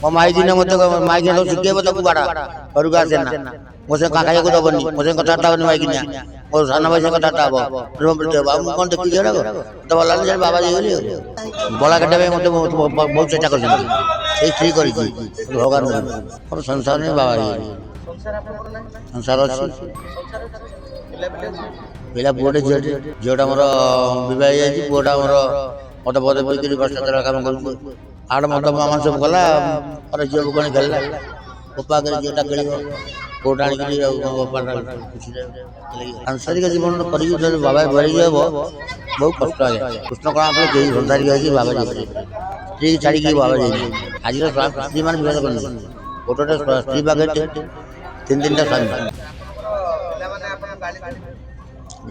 ମୋ ମାଇ ଦିନେ ମୋତେ ମାଇ ଦିନ ଶିଖେଇବ ତାକୁ ବାଡ଼ା ଘରକୁ ଆସେ ନା ମୋ ସେ ଖାଇବାକୁ ଦବନି ମୋ ସେ କଥାବାର୍ତ୍ତା ହବନି ମାଇକିନିଆ ମୋ ସାନ ଭାଇ ସେ କଥାବାର୍ତ୍ତା ହବ ଆଉ ମୁଁ କ'ଣ ଦେଖିଛି ଏଗୁଡ଼ାକ ମୋତେ ଭଲ ଲାଗିଲା ବାବା ଯାଇଗଲି ଆଉ ବଳା କାଟିବା ପାଇଁ ମୋତେ ବହୁତ ଚେଷ୍ଟା କରିଛନ୍ତି ସେଇ ସ୍ତ୍ରୀ କରିଛି ଭଗବାନ ମୋର ସଂସାର ନେଇ ବାବା ହେଇଗଲି ସଂସାର ଅଛି ପିଲା ପୁଅଟେ ଝିଅଟେ ଝିଅଟା ମୋର ବିବାହ ହେଇଯାଇଛି ପୁଅଟା ମୋର ମଦ ପଦ ପିଇକିରି ଭ୍ରଷ୍ଟାଚାର କାମ କରୁଛି ଆଡ଼ ମଦ ମାମା ସବୁ କଲା ପରେ ଝିଅକୁ କ'ଣ ଖେଳିଲା ବୋପା ଆଗରେ ଝିଅଟା ଖେଳିବ କୋଉଟା ଆଣିକିରି ଆଉ ସାଂସାରିକ ଜୀବନ କରିକି ଯଦି ବାବା ଭରିକି ହେବ ବହୁତ କଷ୍ଟ ଆଜ୍ଞା କୃଷ୍ଣ କ'ଣ ଆପଣ କେହି ସଂସାରିକ ହେଇକି ବାବା ଯାଇପାରିବେ ସ୍ତ୍ରୀ ଛାଡ଼ିକି ବାବା ଯାଇପାରିବେ ଆଜିର ସ୍ତ୍ରୀମାନେ ବିବାଦ କରନ୍ତି ଗୋଟେ ସ୍ତ୍ରୀ ପାଖରେ ତିନି ତିନିଟା ସ୍ୱାମୀ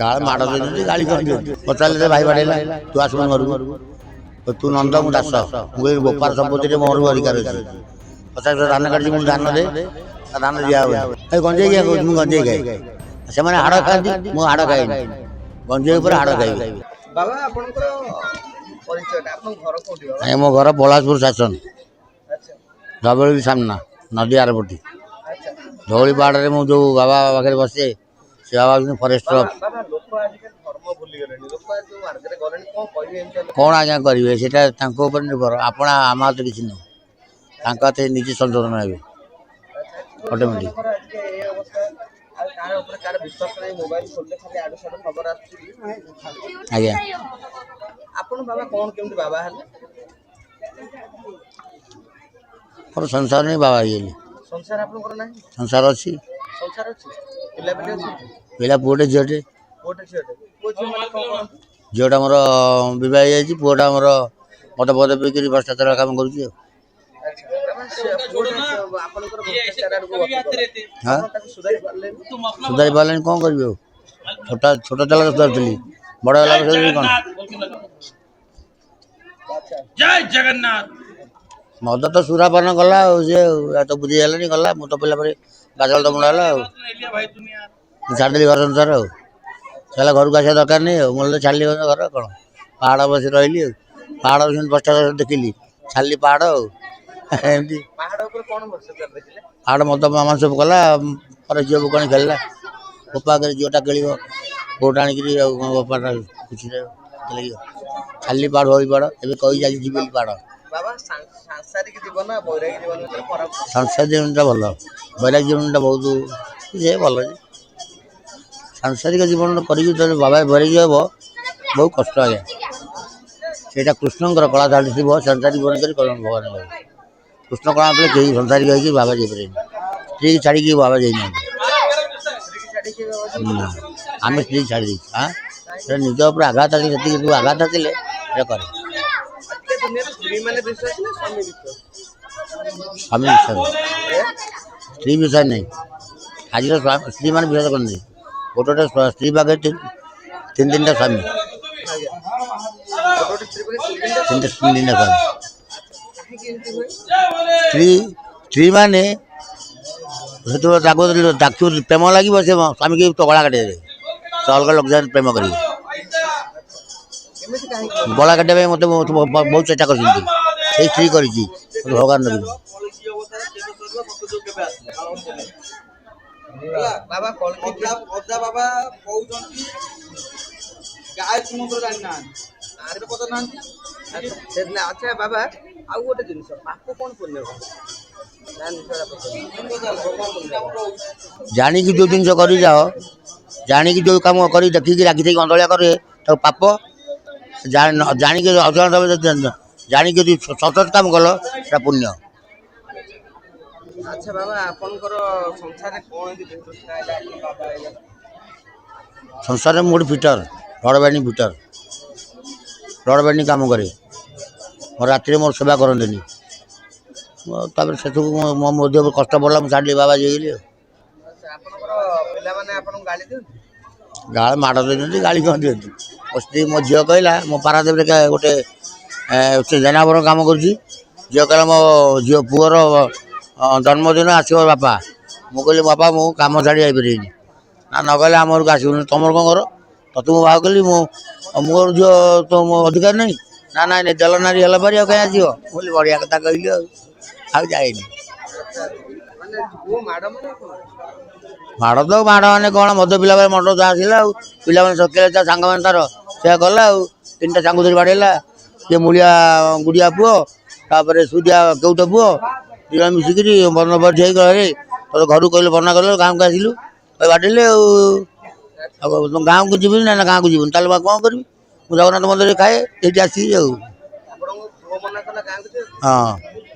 ଗାଳ ମାଡ଼ ଦେଇଛନ୍ତି ଗାଳି କରିଦିଅନ୍ତି ପଚାରିଲେ ଭାଇ ବାଡ଼େଇଲା ତୁ ଆସୁନୁ ଘରକୁ ତୁ ନନ୍ଦ ମୁଁ ଦାସ ମୁଁ ଏଇ ବେପାର ସମ୍ପତ୍ତିରେ ମୋର ଅଧିକାର ଅଛି ପଚାଶ ଧାନ କାଟିଛି ମୁଁ ଧାନ ଦେ ଧାନ ଦିଆ ହୁଏ ଏ ଗଞ୍ଜେଇ କିଆ କହୁଛି ମୁଁ ଗଞ୍ଜେଇ ଖାଏ ସେମାନେ ହାଡ଼ ଖାଆନ୍ତି ମୁଁ ହାଡ଼ ଖାଇନି ଗଞ୍ଜେଇ ଉପରେ ହାଡ଼ ଖାଇବି ମୋ ଘର ପଳାଶପୁର ଶାସନ ଧବଳଗିରି ସାମ୍ନା ନଦୀ ଆରପଟି ଧଉଳି ପାହାଡ଼ରେ ମୁଁ ଯେଉଁ ବାବା ପାଖରେ ବସେ ସେ ବାବା ହେଉଛନ୍ତି ଫରେଷ୍ଟର କ'ଣ ଆଜ୍ଞା କରିବେ ସେଇଟା ତାଙ୍କ ଉପରେ ନିର୍ଭର ଆପଣ ଆମ ହାତରେ କିଛି ନୁହଁ ତାଙ୍କ ହାତରେ ନିଜେ ସଂଶୋଧନ ହେବେ ଅଟୋମେଟିକ୍ ଆଜ୍ଞା ମୋର ସଂସାର ନେଇ ବାବା ହେଇଗଲି ସଂସାର ଅଛି ପିଲା ପୁଅଟେ ଝିଅଟେ ଝିଅଟା ମୋର ବିବାହ ହେଇଯାଇଛି ପୁଅଟା ମୋର ମଦ ପଦ ପିଇକିରି ଭ୍ରଷ୍ଟାଚାର କାମ କରୁଛି ଆଉ ସୁଧାରି ପାରିଲେନି କ'ଣ କରିବି ଆଉ ଛୋଟ ଚାଲ ସୁଧାରୁଥିଲି ବଡ଼ ହେଲା କ'ଣ ମଦ ତ ସୁରାପାନ କଲା ଆଉ ସିଏ ତ ବୁଝି ହେଲାନି ଗଲା ମୁଁ ତ ପିଲା ପରେ ଗାଜଳ ତ ମୁଣ୍ଡ ହେଲା ଆଉ ମୁଁ ଛାଡ଼ିଦେଲି ଘର ସଂସାର ଆଉ ହେଲା ଘରକୁ ଆସିବା ଦରକାର ନାହିଁ ଆଉ ମୁଁ ତ ଛାଡ଼ିଲି ଘର କ'ଣ ପାହାଡ଼ ବସି ରହିଲି ଆଉ ପାହାଡ଼ ସେମିତି ଭ୍ରଷ୍ଟାଚାର ଦେଖିଲି ଛାଡ଼ିଲି ପାହାଡ଼ ଆଉ ଏମିତି ପାହାଡ଼ ମଦ ମାମା ସବୁ କଲା ପରେ ଝିଅକୁ କ'ଣ ଖେଳିଲା ବୋପା ଆଗରେ ଝିଅଟା ଖେଳିବ କୋଉଟା ଆଣିକିରି ଆଉ ବୋପାଟା କିଛି ଛାଡ଼ିଲି ପାହାଡ଼ ହୋଇ ପାହାଡ଼ ଏବେ କହି ଯାଇଛି ଯିବି ବୋଲି ପାହାଡ଼ ସାଂସାରିକ ଜୀବନଟା ଭଲ ବୈରାଗ୍ୟ ଜୀବନଟା ବହୁତ ଇଏ ଭଲ ସାଂସାରିକ ଜୀବନ କରିକି ଯଦି ବାବା ଭରିକି ହେବ ବହୁତ କଷ୍ଟ ଆଜ୍ଞା ସେଇଟା କୃଷ୍ଣଙ୍କର କଳା ଧାଡ଼ି ଥିବ ସଂସାରିକ ଜୀବନ କରି ଭଗବାନ କହିବେ କୃଷ୍ଣ କଳା ଥିଲେ କେହି ସଂସାରିକ ହେଇକି ବାବା ଯାଇପାରିବେନି ସ୍ତ୍ରୀ ଛାଡ଼ିକି ବାବା ଯାଇନାହାନ୍ତି ନା ଆମେ ସ୍ତ୍ରୀ ଛାଡ଼ି ଦେଇଛୁ ସେଟା ନିଜ ଉପରେ ଆଘାତ ଅଛି ସେତିକି ଆଘାତ ଥିଲେ ସେଟା କରେ ସ୍ୱାମୀ ବିଶ୍ୱାସ ସ୍ତ୍ରୀ ବିଶ୍ୱାସ ନାହିଁ ଆଜିର ସ୍ତ୍ରୀମାନେ ବିଶ୍ୱାସ କରନ୍ତି ଗୋଟେ ସ୍ତ୍ରୀ ପାଖରେ ତିନି ତିନିଟା ସ୍ୱାମୀ ତିନିଟା ସ୍ୱାମୀ ସ୍ତ୍ରୀ ମାନେ ସେତେବେଳେ ତାକୁ ପ୍ରେମ ଲାଗିବ ସେ ସ୍ୱାମୀକି ତଗଳା କାଟିଦେବେ ସେ ଅଲଗା ଲୋକ ଯାଏ ପ୍ରେମ କରିବେ ଗଳା କାଟିବା ପାଇଁ ମୋତେ ବହୁତ ଚେଷ୍ଟା କରିଛନ୍ତି ସେଇ ସ୍ତ୍ରୀ କରିଛି ଭଗବାନ ଦେଖିଛି ବାବା ଆଉ ଗୋଟେ ଜିନିଷ ପାପ କ'ଣ ପୁଣ୍ୟ ଜାଣିକି ଯେଉଁ ଜିନିଷ କରିଯାଅ ଜାଣିକି ଯେଉଁ କାମ କରି ଦେଖିକି ରାଗିଥାଇକି ଅଣ୍ଡଳିଆ କରେ ତାକୁ ପାପ ଜାଣିକି ଅଜଣା ଜାଣିକି ଯଦି ସତତ କାମ କଲ ସେଟା ପୁଣ୍ୟ ଆଚ୍ଛା ବାବା ଆପଣଙ୍କର ସଂସାରରେ କ'ଣ ସଂସାରରେ ମୁଁ ଗୋଟେ fitter rod binding fitter rod binding କାମ କରେ ମୋର ରାତିରେ ମୋର ସେବା କରନ୍ତିନି ତାପରେ ସେଠୁ ମୋ ମଧ୍ୟ କଷ୍ଟ ପଡ଼ିଲା ମୁଁ ଛାଡ଼ିଲି ବାବା ଯାଇଗଲି ଆଉ ଗାଳ ମାଡ଼ ଦେଇଛନ୍ତି ଗାଳି କ'ଣ ଦିଅନ୍ତି ମୋ ସ୍ତ୍ରୀ ମୋ ଝିଅ କହିଲା ମୋ ପାରାଦ୍ୱୀପରେ ଗୋଟେ ଜେନାବର କାମ କରୁଛି ଝିଅ କହିଲା ମୋ ଝିଅ ପୁଅର ଜନ୍ମଦିନ ଆସିବ ବାପା ମୁଁ କହିଲି ବାପା ମୁଁ କାମ ଛାଡ଼ି ଯାଇପାରିବିନି ନା ନ ଗଲେ ଆମ ଘରକୁ ଆସିବୁନି ତମର କ'ଣ କର ତତେ ମୁଁ ବାହା କଲି ମୋର ଝିଅ ତ ମୋ ଅଧିକାର ନାହିଁ ନା ନାଇଁ ଦେଲ ନାରୀ ହେଲା ପାରି ଆଉ କାହିଁ ଆସିବ ମୁଁ କହିଲି ବଢ଼ିଆ କଥା କହିଲି ଆଉ ଆଉ ଯାଇନି। ମାନେ ପୁଅ ମାଡ଼ ମାନେ କଣ? ମାଡ଼ ତ ମାଡ଼ ମାନେ କ'ଣ ମଦ ପିଲା ବେଳେ ମଦ ଯାହା ଆସିଲା ଆଉ ପିଲାମାନେ ସକେଇଲେ ତା ସାଙ୍ଗମାନେ ତାର ସେୟା କଲା ଆଉ 3ଟା ସାଙ୍ଗ ଧରି ବାଡ଼େଇଲା। କିଏ ମୂଳିଆ ଗୁଡ଼ିଆ ପୁଅ ତାପରେ ସୁଦିଆ କେଉଟ ପୁଅ 2 ଜଣ ମିଶିକିରି ବନ ଠିଆ ହେଇକି କହିଲେ ତୋ ଘରକୁ କହିଲେ ବର୍ଣ୍ଣନା କଲେ ଗାଁକୁ ଆସିଲୁ ବାଡ଼େଇଲେ ଆଉ ଗାଁକୁ ଯିବିନି ନା ଗାଁକୁ ଯିବୁନି ତାହେଲେ କ'ଣ କରିବି? ମୁଁ ଜଗନ୍ନାଥ ମନ୍ଦିରରେ ଖାଏ ସେଇଠି ଆସିବି ଆଉ। ଆପଣଙ୍କୁ ପୁଅ ମନା କଲା ଗାଁକୁ ଯିବାକୁ? ହଁ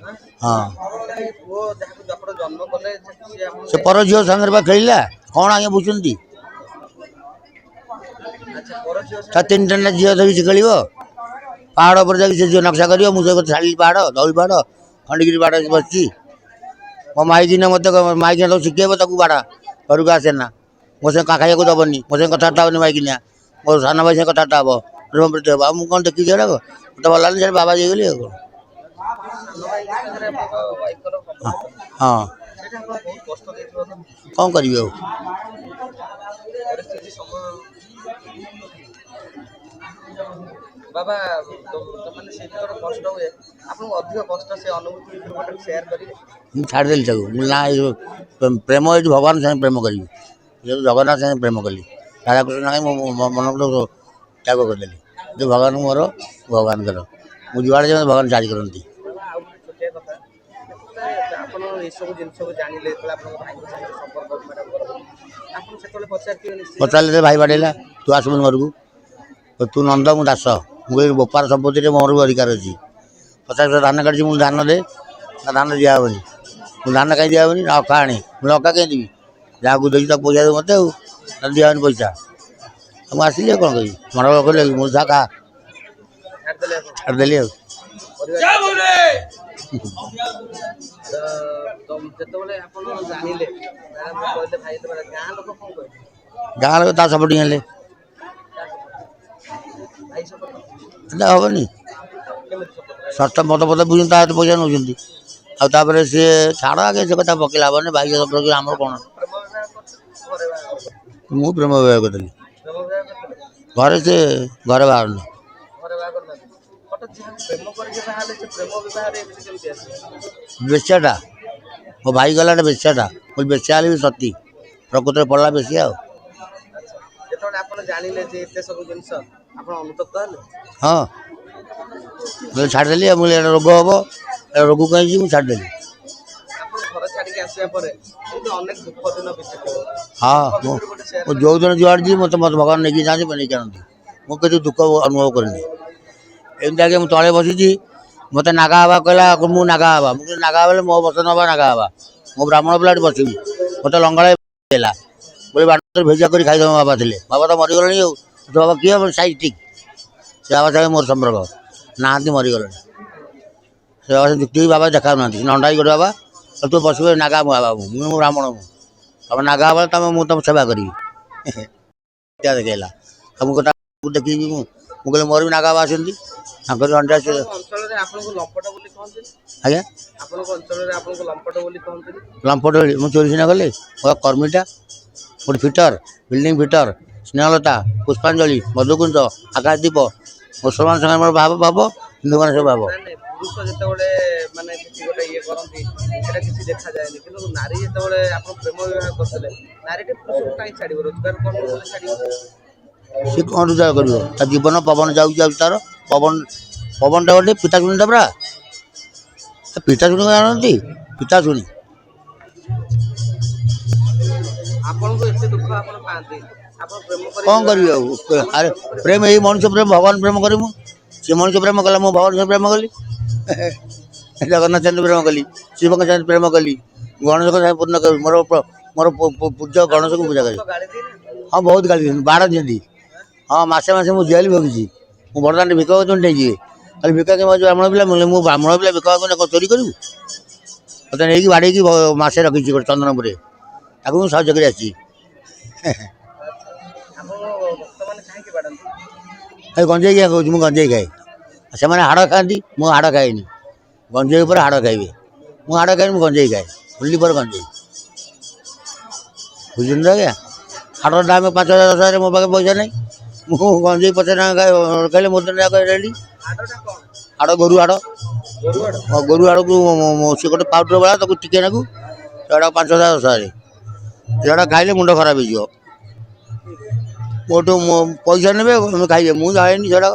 ହଁ କାହିଁ ପୁଅ ଯାହାକୁ ଆପଣ ଜନ୍ମ କଲେ ସିଏ ସେ ଆପଣଙ୍କୁ ପର ଝିଅ ସାଙ୍ଗରେ ବା ଖେଳିଲା କ'ଣ ଆଜ୍ଞା ବୁଝୁଛନ୍ତି? ଆଚ୍ଛା ପର ଝିଅ ତା 3ଟା ଝିଅ ଧରି ସେ ଖେଳିବ ପାହାଡ଼ ଉପରେ ଯାଇକି ସେ ଝିଅ ନକ୍ସା କରିବ। ମୁଁ ସେ ଛାଡ଼ିଲି ପାହାଡ଼ ଧଉଳି ପାହାଡ଼ ଖଣ୍ଡଗିରି ପାହାଡ଼ ବସିଛି। ମୋ ମାଇକିନା ମୋତେ ମାଇକିନା ତାକୁ ଶିଖେଇବ ତାକୁ ବାଡ଼ା ଘରକୁ ଆସେ ନା ମୋ ସାଙ୍ଗେ ଖାଇବାକୁ ଦେବନି ମୋ ସାଙ୍ଗେ କଥାବାର୍ତ୍ତା ହେବନି ମାଇକିନା ମୋ ସାନ ଭାଇ ସାଙ୍ଗେ କଥାବାର୍ତ୍ତା ହେବ ହେବ ଆଉ ମୁଁ କ'ଣ ଦେଖିଛି ସେଗୁଡ଼ାକ ମୋତେ ଭଲ ଲାଗିଲି ସେ ବାବା ଯାଇଗଲି ଆଉ କ'ଣ। ସାନ ଭାଇ ସାଙ୍ଗରେ ଆପଣଙ୍କ ୱାଇଫର ହଁ ସମ୍ପର୍କ ହଁ ସେଇଟା ଆପଣଙ୍କୁ ବହୁତ କଷ୍ଟ ଦେଇଥିବ ତ? କ'ଣ କରିବି ଆଉ। ପରିସ୍ଥିତି ସମୟ ବାବା ମାନେ ସେ ଯେତେବେଳେ କଷ୍ଟ ହୁଏ ଆପଣଙ୍କୁ ଅଧିକ କଷ୍ଟ ସେ ଅନୁଭୂତି ଗୋଟେ ସେୟାର କରିବେ? ମୁଁ ଛାଡ଼ିଦେଲି ତାକୁ ମୁଁ ନା ପ୍ରେମ ଏଇଠି ଭଗବାନ ସାଙ୍ଗେ ପ୍ରେମ କରିବି ଯେହେତୁ ଜଗନ୍ନାଥ ସାଙ୍ଗେ ପ୍ରେମ କଲି ରାଧାକୃଷ୍ଣ ସାଙ୍ଗେ ମୋ ମନକୁ ତ୍ୟାଗ କରିଦେଲି ଯେ ଭଗବାନ ମୋର ଭଗବାନଙ୍କର ମୁଁ ଯୁଆଡ଼େ ଯାଏ ଭଗବାନ ଚାରି କରନ୍ତି। ବାବା ଆଉ ଗୋଟେ ଛୋଟିଆ କଥା ଯେତେବେଳେ ଆପଣ ଏସବୁ ଜିନିଷକୁ ଜାଣିଲେ ଯେତେବେଳେ ଆପଣଙ୍କ ଭାଇଙ୍କ ସାଙ୍ଗରେ ସମ୍ପର୍କ ଆପଣ ସେତେବେଳେ ପଚାରିଥିବେ ନିଶ୍ଚିତ ପଚାରିଲେ ଭାଇ ବାଡ଼େଇଲା ତୁ ଆସିବୁନି ଘରକୁ ତୁ ନନ୍ଦ ମୁଁ ଦାସ ମୁଁ ଏଇ ବୋପାର ସମ୍ପତ୍ତିରେ ମୋର ବି ଅଧିକାର ଅଛି 50 ଧାନ କାଟିଛି ମୁଁ ଧାନ ଦେ ନା ଧାନ ଦିଆହେବନି ମୁଁ ଧାନ କାହିଁ ଦିଆହେବନି ନା ଅକା ଆଣେ ମୁଁ ଅକା କାହିଁ ଦେବି ଯାହାକୁ ଦେଇଛି ତାକୁ ପଇସା ଦେବୁ ମୋତେ ଆଉ ତାହେଲେ ଦିଆହେବନି ପଇସା ମୁଁ ଆସିଲି ଆଉ କ'ଣ କରିବି ମନ କଲେ ମୁଁ ଯାହା ଖା ଛାଡ଼ିଦେଲେ ଆପଣ ଛାଡ଼ିଦେଲି ଆଉ। ଯେତେବେଳେ ଆପଣ ଜାଣିଲେ କହିଲେ ଭାଇ ଗାଁ ଲୋକ କଣ କହିଲେ? ଗାଁ ଲୋକ ତା ସପୋର୍ଟିଂ ହେଲେ ଭାଇ ସପୋର୍ଟ ଏଟା ହେବନି କେମିତି ସପୋର୍ଟ? ଶସ୍ତା ମଦ ଫଦ ବୁଝୁଛନ୍ତି ତା ହାତ ପଇସା ନେଉଛନ୍ତି ଆଉ ତାପରେ ସିଏ ଛାଡ଼ ଆଗେ ସେ କଥା ପକେଇଲା ହେବନି ଭାଇ ସପୋର୍ଟ ଆମର କ'ଣ। ପ୍ରେମ ବିବାହ କରୁଥିଲେ ଘରେ ବାହା କରୁଥିଲେ? ମୁଁ ପ୍ରେମ ବିବାହ କରିଦେଲି ପ୍ରେମ ବିବାହ କରୁଥିଲେ? ଘରେ ସେ ଘରେ ବାହାରୁନି ଘରେ ବାହା କରିନାହାନ୍ତି? ହଠାତ୍ ଯାହାକୁ ପ୍ରେମ କରିକି ବାହା ହେଲେ ସେ ପ୍ରେମ ବିବାହରେ ଏମିତି କେମିତି ଆସିବ? ବେଶ୍ୟାଟା ମୋ ଭାଇ ଗଲାଟା ବେଶ୍ୟାଟା ମୁଁ ବେଶ୍ୟା ହେଲେ ବି ସତୀ ପ୍ରକୃତରେ ପଡ଼ିଲା ବେଶୀ ଆଉ। ଆଚ୍ଛା ଯେତେବେଳେ ଆପଣ ଜାଣିଲେ ଯେ ଏତେ ସବୁ ଜିନିଷ ଆପଣ ଅନୁତପ୍ତ ହେଲେ? ହଁ ମୁଁ ଛାଡ଼ିଦେଲି ଆଉ ମୁଁ ଏଇଟା ରୋଗ ହେବ ଏ ରୋଗକୁ କାହିଁକି ମୁଁ ଛାଡ଼ିଦେଲି। ଆପଣ ଘର ଛାଡ଼ିକି ଆସିବା ପରେ ଏମିତି ଅନେକ ଦୁଃଖ ଦିନ ବିତିଥିବ ହଁ ମୁଁ ଗୋଟେ ସେୟାର ଯେଉଁ ଦିନ ଯୁଆଡ଼େ ଯିବି ମୋତେ ଭଗବାନ ନେଇକି ଯାଆନ୍ତି ନେଇକି ଆଣନ୍ତି ମୁଁ କିଛି ଦୁଃଖ ଅନୁଭବ କରିନି। ଏମିତି ଆଗେ ମୁଁ ତଳେ ବସିଛି ମୋତେ ନାଗା ହେବା କହିଲା ମୁଁ ନାଗା ହେବା ମୁଁ କହିଲି ନାଗା ହେଲେ ମୋ ବସ ନେବା ନାଗା ହେବା ମୁଁ ବ୍ରାହ୍ମଣ ପିଲା ଏଠି ବସିବି ମୋତେ ଲଙ୍ଗଳା ହେଲା ବୋଲି ବାଟରେ ଭେଜା କରି ଖାଇଦେବ ବାବା ଥିଲେ ବାବା ତ ମରିଗଲେଣି ଆଉ ତୋ ବାବା କିଏ ସାଇଜ୍ ଠିକ୍ ସେ ବାବା ସାଙ୍ଗେ ମୋର ସମ୍ପର୍କ ନାହାନ୍ତି ମରିଗଲେଣି ସେ ବାବା ସେ ଯୁକ୍ତି ବାବା ଦେଖାଉନାହାନ୍ତି ନଣ୍ଡା ହେଇକି ଗୋଟେ ବାବା ତୁ ବସିବ ନାଗା ବାବା ମୁଁ ବ୍ରାହ୍ମଣ ମୁଁ ତମେ ନାଗା ହେବା ତମେ ମୁଁ ତମ ସେବା କରିବି ଦେଖେଇଲା ଆଉ ମୁଁ କଥା ଦେଖିବି ମୁଁ କହିଲି ମୋର ବି ନାଗା ବାବା ଆସନ୍ତି ତାଙ୍କର ଅଣ୍ଡା ଅଞ୍ଚଳରେ ଆପଣଙ୍କୁ ଲମ୍ପଟ ବୋଲି କହନ୍ତିନି? ଆଜ୍ଞା ଆପଣଙ୍କ ଅଞ୍ଚଳରେ ଆପଣଙ୍କୁ ଲମ୍ପଟ ବୋଲି କହନ୍ତିନି? ଲମ୍ପଟ ମୁଁ ଚୋରି ସିନା କଲି ମୋ କର୍ମୀଟା ଗୋଟେ ଫିଟର ବିଲ୍ଡିଂ ଫିଟର ସ୍ନେହଲତା ପୁଷ୍ପାଞ୍ଜଳି ମଧୁକୁଞ୍ଜ ଆକାଶଦୀପ ମୁସଲମାନ ସାଙ୍ଗରେ ମୋର ଭାବ ହିନ୍ଦୁମାନେ ସବୁ ଭାବ। ନାଇଁ ନାଇଁ ପୁରୁଷ ଯେତେବେଳେ ମାନେ କିଛି ଗୋଟେ ଇଏ କରନ୍ତି ସେଟା କିଛି ଦେଖାଯାଏନି କିନ୍ତୁ ନାରୀ ଯେତେବେଳେ ଆପଣ ପ୍ରେମ ବିବାହ କରିଥିଲେ ନାରୀଟି ପୁରୁଷକୁ କାହିଁ ଛାଡ଼ିବ ରୋଜଗାର କର୍ମ ବୋଲି ଛାଡ଼ିବ? ସେ କ'ଣ ରୋଜଗାର କରିବ ତା ଜୀବନ ପବନ ଯାଉଛି ତାର ପବନଟା ଗୋଟେ ପିତା ଶୁଣିଟା ପରା ପିତା ଶୁଣି ଜାଣନ୍ତି ପିତା ଶୁଣି ଆପଣଙ୍କୁ ଏତେ ଦୁଃଖ ଆପଣ ପାଆନ୍ତି ଆପଣ ପ୍ରେମ କରି କ'ଣ କରିବି ଆଉ ଆରେ ପ୍ରେମ ଏଇ ମଣିଷ ପ୍ରେମ ଭଗବାନ ପ୍ରେମ କରିମୁ ସେ ମଣିଷ ପ୍ରେମ କଲା ମୁଁ ଭଗବାନ ସାଙ୍ଗେ ପ୍ରେମ କଲି ଜଗନ୍ନାଥ ସାଙ୍ଗେ ପ୍ରେମ କଲି ଶିବଙ୍କ ସାଙ୍ଗେ ପ୍ରେମ କଲି ଗଣେଶଙ୍କ ସାଙ୍ଗେ ପୂର୍ଣ୍ଣ କଲି ମୋର ପୂଜ୍ୟ ଗଣେଶକୁ ପୂଜା କଲି। ଗାଳି ଦେଇନାହାନ୍ତି? ହଁ ବହୁତ ଗାଳି ଦିଅନ୍ତି ବାଡ଼ ଦିଅନ୍ତି ହଁ ମାସେ ମୁଁ ଜେଲ୍ ଭୋଗିଛି ମୁଁ ବର୍ତ୍ତମାନ ଭିକ ନେଇଯିବେ ଖାଲି ଭିକା କେମିତି ବ୍ରାହ୍ମଣ ପିଲା ମୁଁ ବ୍ରାହ୍ମଣ ପିଲା ଭିକ ଚୋରି କରିବୁ ମୋତେ ନେଇକି ବାଡ଼େଇକି ମାସେ ରଖିଛି ଗୋଟେ ଚନ୍ଦନପୁରରେ ତାକୁ ମୁଁ ସାହାଯ୍ୟ କରି ଆସିଛି। ଆପଣ ଭକ୍ତମାନେ କାହିଁକି ବାଡ଼ାନ୍ତି? ଏ ଗଞ୍ଜେଇ କିଆ କହୁଛି ମୁଁ ଗଞ୍ଜେଇ ଖାଏ ସେମାନେ ହାଡ଼ ଖାଆନ୍ତି ମୁଁ ହାଡ଼ ଖାଏନି ଗଞ୍ଜେଇ ଉପରେ ହାଡ଼ ଖାଇବେ ମୁଁ ହାଡ଼ ଖାଇନି ମୁଁ ଗଞ୍ଜେଇ ଖାଏ ବୁଲି ପରେ ଗଞ୍ଜେଇ ବୁଝୁଛନ୍ତି ଆଜ୍ଞା ହାଡ଼ର ଦାମ 5,000 10,000 ମୋ ପାଖେ ପଇସା ନାହିଁ ମୁଁ ଗଞ୍ଜେଇ 50 ଟଙ୍କା ଖାଇଲେ ମୋ ଦିନ ଯାକ ରେଡ଼ି ହାଡ଼ଟା କ'ଣ? ହାଡ଼ ଗୋରୁ ହାଡ଼ ଗୋରୁ ଆଡ ଗୋରୁ ଆଡ଼କୁ ସେ ଗୋଟେ ପାଉଡର ଭଳିଆ ତାକୁ ଟିକେ ନାକୁ ସେଗୁଡ଼ା 5,000 10,000 ସେଗୁଡ଼ା ଖାଇଲେ ମୁଣ୍ଡ ଖରାପ ହେଇଯିବ। ମୋଠୁ ପଇସା ନେବେ ଆମେ ଖାଇବେ ମୁଁ ଜାଣିନି ସେଗୁଡ଼ା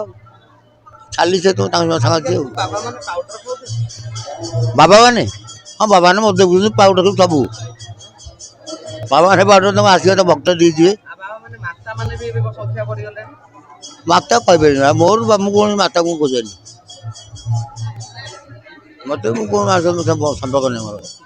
ଚାଲି ସେ ତ ତାଙ୍କ ସାଙ୍ଗ ଅଛି ଆଉ ବାବା ମାନେ ପାଉଡର ଖାଉଛନ୍ତି। ବାବା ମାନେ ହଁ ବାବା ମାନେ ମଦ ପିଉଛନ୍ତି ପାଉଡର ସବୁ ବାବା ମାନେ ପାଉଡର ତାଙ୍କୁ ଆସିବେ ତ ଭକ୍ତ ଦେଇଯିବେ। ଆଉ ବାବା ମାନେ ମାତା ମାନେ ବି ଏବେ ସଂଖ୍ୟା ବଢିଗଲେଣି। ମାତା କହିପାରିବିନି ମୋର ମୁଁ କୌଣସି ମାତା ମୁଁ ଖୋଜେନି ମତେ ମୁଁ କୌଣସି ସମ୍ପର୍କ ନାହିଁ ମୋର।